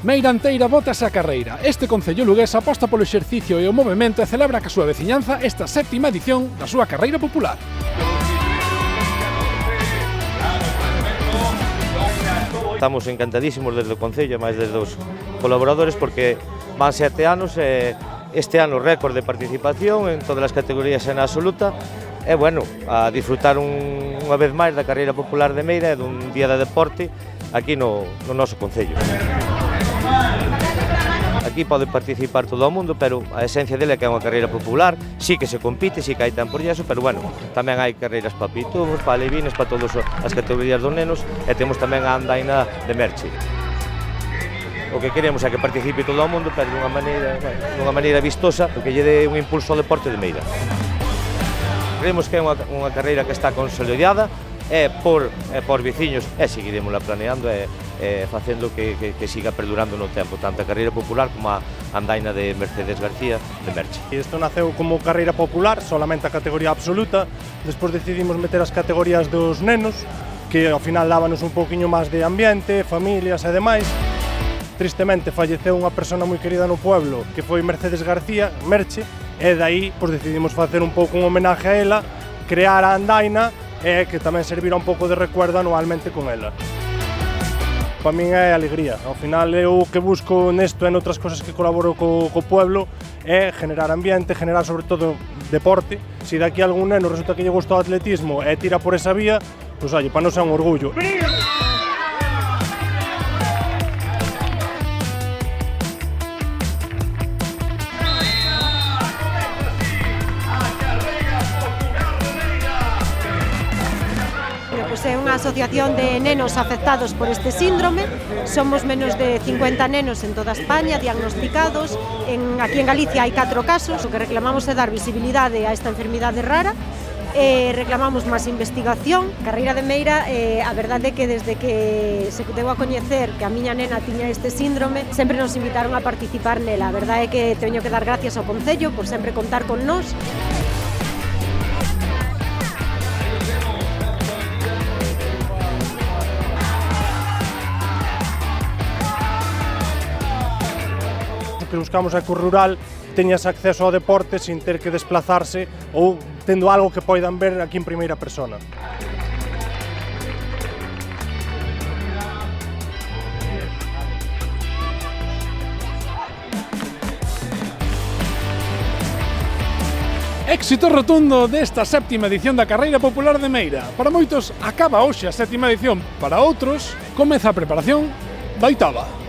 Meira Anteira bótase a carreira. Este concello lugués aposta polo exercicio e o movemento e celebra ca súa veciñanza esta 7ª edición da súa carreira popular. Estamos encantadísimos desde o concello, máis desde os colaboradores, porque van 7 anos e este ano récord de participación en todas as categorías en absoluta. E, bueno, a disfrutar unha vez máis da carreira popular de Meira e dun día de deporte aquí no noso concello. Aquí pode participar todo o mundo, pero a esencia dele é que é unha carreira popular, sí que se compite, sí que hai tempo e eso, pero, bueno, tamén hai carreiras para pitubos, para alevines, para todas as categorías dos nenos, e temos tamén a andaina de Merche. O que queremos é que participe todo o mundo, pero dunha maneira vistosa, o que lle dé un impulso ao deporte de Meira. Creemos que é unha carreira que está consolidada, é por veciños, e seguiremosla planeando e facendo que siga perdurando no tempo, tanto a carreira popular como a andaina de Mercedes García de Merche. Isto naceu como carreira popular, solamente a categoría absoluta, despois decidimos meter as categorías dos nenos, que ao final dábanos un pouquiño máis de ambiente, familias e demais. Tristemente falleceu unha persona moi querida no pueblo, que foi Mercedes García, Merche, e daí decidimos facer un pouco un homenaje a ela, crear a andaina e que tamén servira un pouco de recuerdo anualmente con ela. Para min é alegría, ao final eu o que busco nesto e noutras cosas que colaboro co pueblo é generar ambiente, generar sobre todo deporte. Se daqui algún neno resulta que lle gusta o atletismo e tira por esa vía, pois oye, para nos é un orgullo. É unha asociación de nenos afectados por este síndrome. Somos menos de 50 nenos en toda España diagnosticados. Aquí en Galicia hai 4 casos. O que reclamamos é dar visibilidade a esta enfermidade rara. Reclamamos máis investigación. Carreira de Meira, a verdade é que desde que se deu a coñecer que a miña nena tiña este síndrome, sempre nos invitaron a participar nela. A verdade é que teño que dar gracias ao Concello por sempre contar con nós. O que buscamos é que o rural teñas acceso ao deporte sin ter que desplazarse ou tendo algo que poidan ver aquí en primeira persona. Éxito rotundo desta 7ª edición da Carreira Popular de Meira. Para moitos acaba hoxe a 7ª edición, para outros comeza a preparación da 8ª.